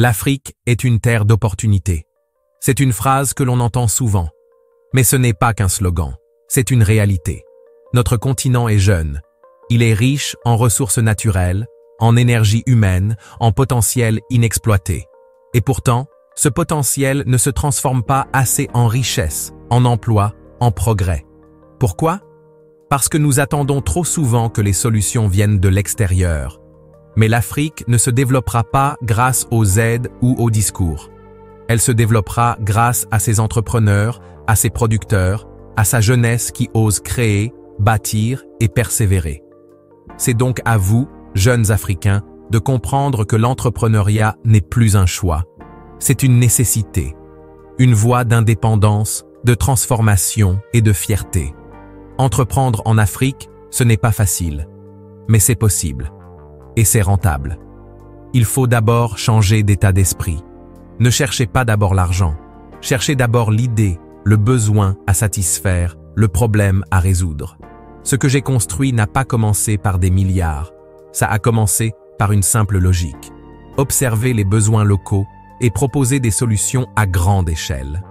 L'Afrique est une terre d'opportunités. C'est une phrase que l'on entend souvent. Mais ce n'est pas qu'un slogan, c'est une réalité. Notre continent est jeune. Il est riche en ressources naturelles, en énergie humaine, en potentiel inexploité. Et pourtant, ce potentiel ne se transforme pas assez en richesse, en emploi, en progrès. Pourquoi? Parce que nous attendons trop souvent que les solutions viennent de l'extérieur. Mais l'Afrique ne se développera pas grâce aux aides ou aux discours. Elle se développera grâce à ses entrepreneurs, à ses producteurs, à sa jeunesse qui ose créer, bâtir et persévérer. C'est donc à vous, jeunes Africains, de comprendre que l'entrepreneuriat n'est plus un choix. C'est une nécessité, une voie d'indépendance, de transformation et de fierté. Entreprendre en Afrique, ce n'est pas facile, mais c'est possible. Et c'est rentable. Il faut d'abord changer d'état d'esprit. Ne cherchez pas d'abord l'argent. Cherchez d'abord l'idée, le besoin à satisfaire, le problème à résoudre. Ce que j'ai construit n'a pas commencé par des milliards. Ça a commencé par une simple logique. Observer les besoins locaux et proposer des solutions à grande échelle.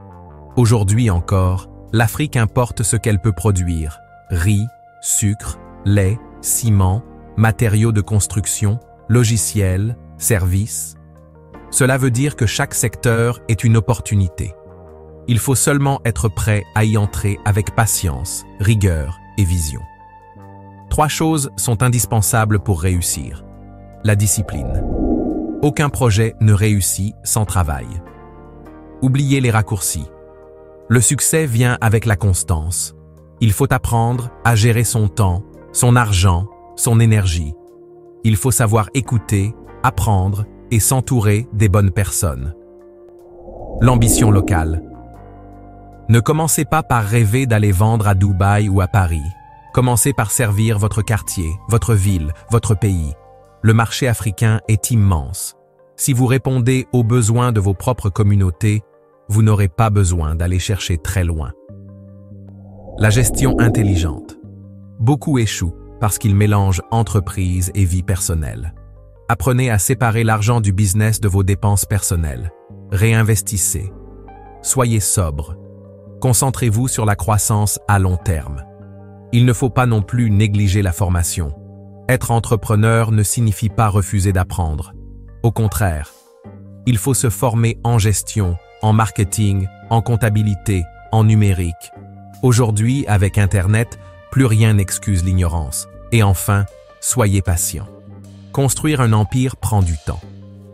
Aujourd'hui encore, l'Afrique importe ce qu'elle peut produire. Riz, sucre, lait, ciment, matériaux de construction, logiciels, services. Cela veut dire que chaque secteur est une opportunité. Il faut seulement être prêt à y entrer avec patience, rigueur et vision. 3 choses sont indispensables pour réussir. La discipline. Aucun projet ne réussit sans travail. Oubliez les raccourcis. Le succès vient avec la constance. Il faut apprendre à gérer son temps, son argent, son énergie. Il faut savoir écouter, apprendre et s'entourer des bonnes personnes. L'ambition locale. Ne commencez pas par rêver d'aller vendre à Dubaï ou à Paris. Commencez par servir votre quartier, votre ville, votre pays. Le marché africain est immense. Si vous répondez aux besoins de vos propres communautés, vous n'aurez pas besoin d'aller chercher très loin. La gestion intelligente. Beaucoup échouent parce qu'ils mélangent entreprise et vie personnelle. Apprenez à séparer l'argent du business de vos dépenses personnelles. Réinvestissez. Soyez sobre. Concentrez-vous sur la croissance à long terme. Il ne faut pas non plus négliger la formation. Être entrepreneur ne signifie pas refuser d'apprendre. Au contraire, il faut se former en gestion, en marketing, en comptabilité, en numérique. Aujourd'hui, avec Internet, plus rien n'excuse l'ignorance. Et enfin, soyez patient. Construire un empire prend du temps.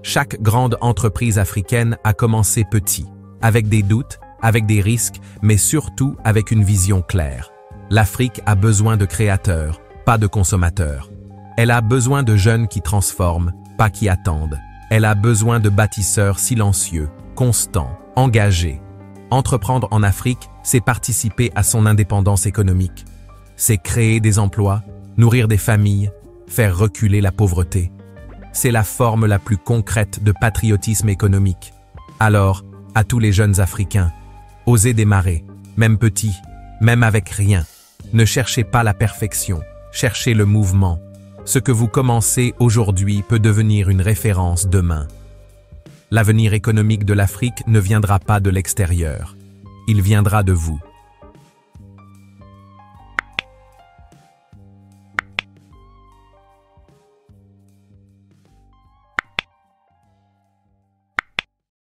Chaque grande entreprise africaine a commencé petit, avec des doutes, avec des risques, mais surtout avec une vision claire. L'Afrique a besoin de créateurs, pas de consommateurs. Elle a besoin de jeunes qui transforment, pas qui attendent. Elle a besoin de bâtisseurs silencieux, constants, engagés. Entreprendre en Afrique, c'est participer à son indépendance économique. C'est créer des emplois, nourrir des familles, faire reculer la pauvreté. C'est la forme la plus concrète de patriotisme économique. Alors, à tous les jeunes Africains, osez démarrer, même petit, même avec rien. Ne cherchez pas la perfection, cherchez le mouvement. Ce que vous commencez aujourd'hui peut devenir une référence demain. L'avenir économique de l'Afrique ne viendra pas de l'extérieur. Il viendra de vous.